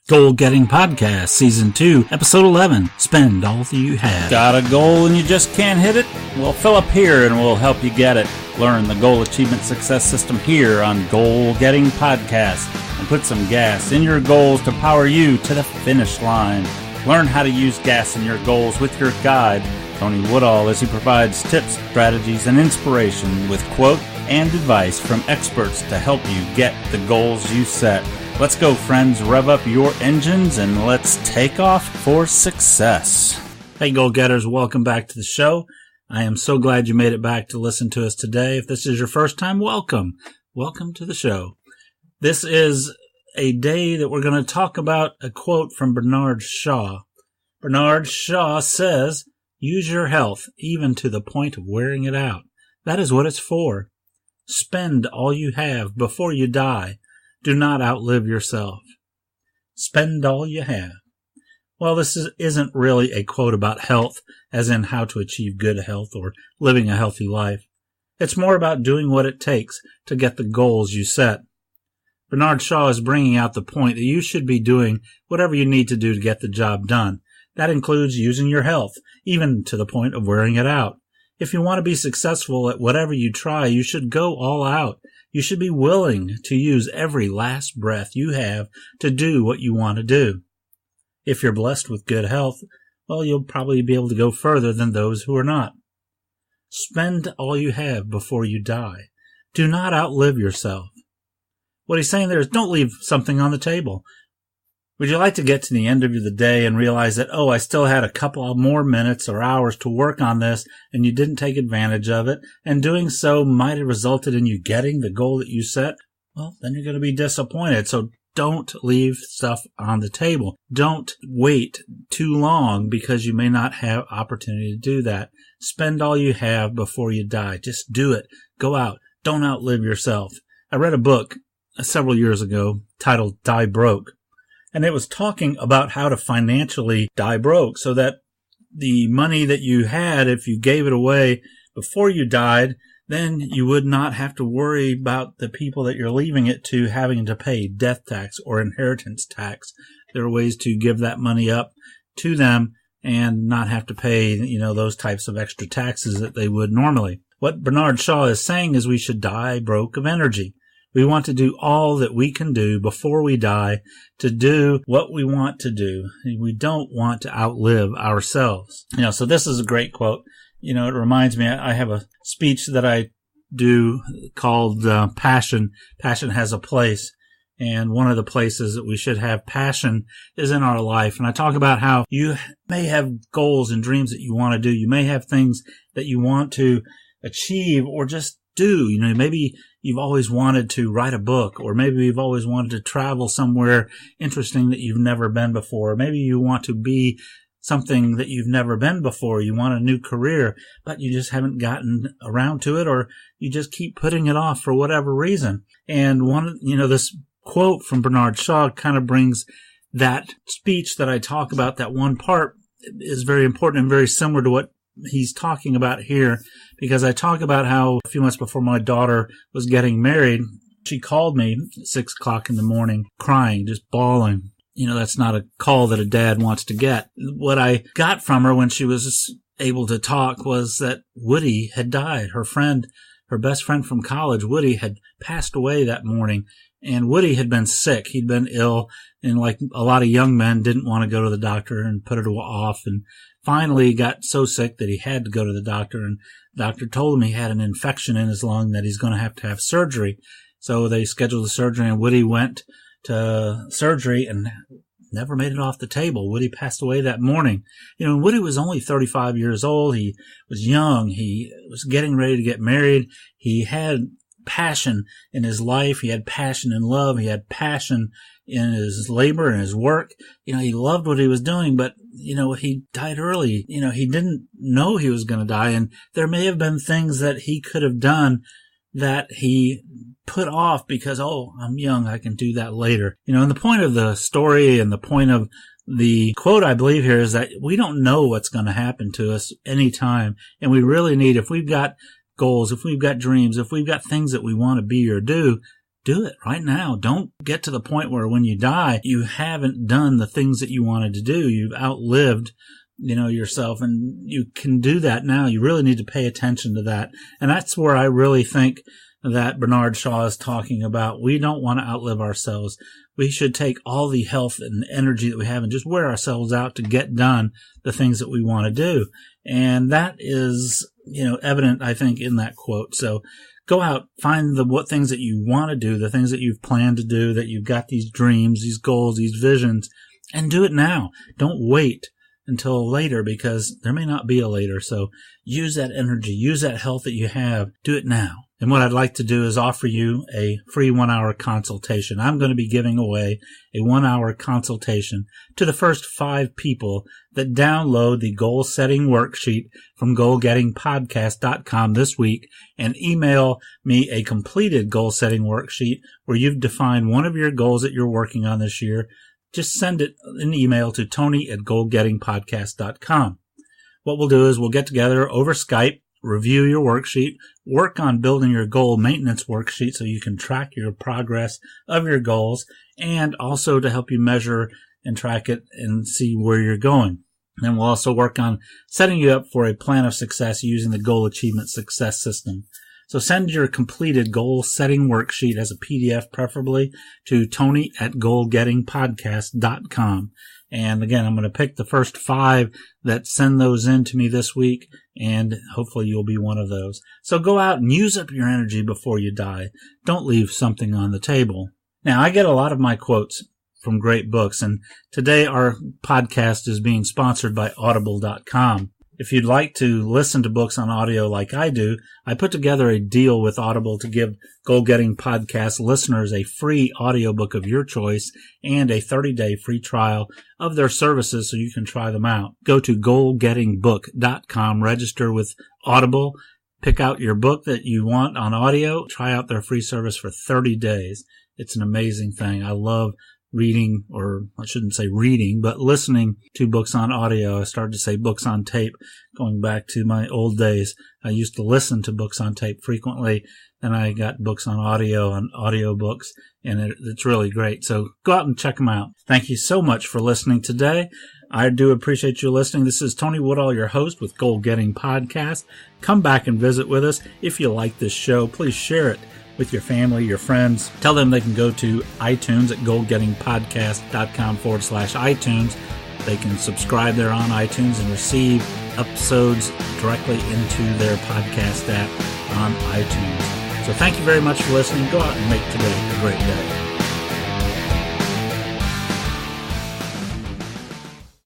Goal Getting Podcast, Season 2, Episode 11, Spend All That You Have. Got a goal and you just can't hit it? Well, Philip here and we'll help you get it. Learn the Goal Achievement Success System here on Goal Getting Podcast and put some gas in your goals to power you to the finish line. Learn how to use gas in your goals with your guide, Tony Woodall, as he provides tips, strategies, and inspiration with quote and advice from experts to help you get the goals you set. Let's go, friends. Rev up your engines and let's take off for success. Hey, goal getters. Welcome back to the show. I am so glad you made it back to listen to us today. If this is your first time, welcome. Welcome to the show. This is a day that we're going to talk about a quote from Bernard Shaw. Bernard Shaw says, "Use your health even to the point of wearing it out. That is what it's for. Spend all you have before you die. Do not outlive yourself." Spend all you have. Well, this isn't really a quote about health, as in how to achieve good health or living a healthy life. It's more about doing what it takes to get the goals you set. Bernard Shaw is bringing out the point that you should be doing whatever you need to do to get the job done. That includes using your health, even to the point of wearing it out. If you want to be successful at whatever you try, you should go all out. You should be willing to use every last breath you have to do what you want to do. If you're blessed with good health, well, you'll probably be able to go further than those who are not. Spend all you have before you die. Do not outlive yourself. What he's saying there is don't leave something on the table. Would you like to get to the end of the day and realize that, I still had a couple more minutes or hours to work on this and you didn't take advantage of it, and doing so might have resulted in you getting the goal that you set? Well, then you're going to be disappointed. So don't leave stuff on the table. Don't wait too long because you may not have opportunity to do that. Spend all you have before you die. Just do it. Go out. Don't outlive yourself. I read a book several years ago titled Die Broke. And it was talking about how to financially die broke so that the money that you had, if you gave it away before you died, then you would not have to worry about the people that you're leaving it to having to pay death tax or inheritance tax. There are ways to give that money up to them and not have to pay, those types of extra taxes that they would normally. What Bernard Shaw is saying is we should die broke of energy. We want to do all that we can do before we die to do what we want to do. We don't want to outlive ourselves. So this is a great quote. It reminds me, I have a speech that I do called Passion. Passion has a place. And one of the places that we should have passion is in our life. And I talk about how you may have goals and dreams that you want to do. You may have things that you want to achieve or just do. Maybe you've always wanted to write a book, or maybe you've always wanted to travel somewhere interesting that you've never been before. Maybe you want to be something that you've never been before. You want a new career, but you just haven't gotten around to it, or you just keep putting it off for whatever reason. And this quote from Bernard Shaw kind of brings that speech that I talk about, that one part is very important and very similar to what he's talking about here, because I talk about how a few months before my daughter was getting married, she called me at 6 o'clock in the morning, crying, just bawling. That's not a call that a dad wants to get. What I got from her when she was able to talk was that Woody had died. Her best friend from college, Woody, had passed away that morning. And Woody had been sick. He'd been ill, and like a lot of young men, didn't want to go to the doctor and put it off. And finally he got so sick that he had to go to the doctor, and the doctor told him he had an infection in his lung that he's going to have surgery. So they scheduled the surgery, and Woody went to surgery and never made it off the table. Woody passed away that morning. Woody was only 35 years old. He was young. He was getting ready to get married. He had passion in his life. He had passion in love. He had passion in his labor and his work. He loved what he was doing, but, he died early. He didn't know he was going to die. And there may have been things that he could have done that he put off because, I'm young, I can do that later. And the point of the story and the point of the quote, I believe here, is that we don't know what's going to happen to us anytime. And we really need, if we've got goals, if we've got dreams, if we've got things that we want to be or do, do it right now. Don't get to the point where when you die, you haven't done the things that you wanted to do. You've outlived, yourself, and you can do that now. You really need to pay attention to that. And that's where I really think that Bernard Shaw is talking about. We don't want to outlive ourselves. We should take all the health and energy that we have and just wear ourselves out to get done the things that we want to do. And that is, evident, I think, in that quote. So go out, find what things that you want to do, the things that you've planned to do, that you've got these dreams, these goals, these visions, and do it now. Don't wait until later, because there may not be a later. So use that energy, use that health that you have, do it now. And what I'd like to do is offer you a free 1-hour consultation. I'm going to be giving away a 1-hour consultation to the first 5 people that download the goal setting worksheet from goalgettingpodcast.com this week and email me a completed goal setting worksheet where you've defined one of your goals that you're working on this year. Just send it an email to tony@goalgettingpodcast.com. What we'll do is we'll get together over Skype, review your worksheet, work on building your goal maintenance worksheet so you can track your progress of your goals, and also to help you measure and track it and see where you're going. And we'll also work on setting you up for a plan of success using the Goal Achievement Success System. So send your completed goal setting worksheet as a PDF, preferably, to tony@goalgettingpodcast.com. And again, I'm going to pick the first 5 that send those in to me this week, and hopefully you'll be one of those. So go out and use up your energy before you die. Don't leave something on the table. Now, I get a lot of my quotes from great books, and today our podcast is being sponsored by audible.com. If you'd like to listen to books on audio like I do, I put together a deal with Audible to give Goal Getting Podcast listeners a free audiobook of your choice and a 30-day free trial of their services so you can try them out. Go to goalgettingbook.com, register with Audible, pick out your book that you want on audio, try out their free service for 30 days. It's an amazing thing. I love reading, or I shouldn't say reading, but listening to books on audio. I started to say books on tape, going back to my old days. I used to listen to books on tape frequently, and I got books on audio and audiobooks, and it's really great. So go out and check them out. Thank you so much for listening today. I do appreciate you listening. This is Tony Woodall, your host with Goal Getting Podcast. Come back and visit with us. If you like this show, please share it with your family, your friends. Tell them they can go to iTunes at goalgettingpodcast.com/iTunes. They can subscribe there on iTunes and receive episodes directly into their podcast app on iTunes. So thank you very much for listening. Go out and make today a great day.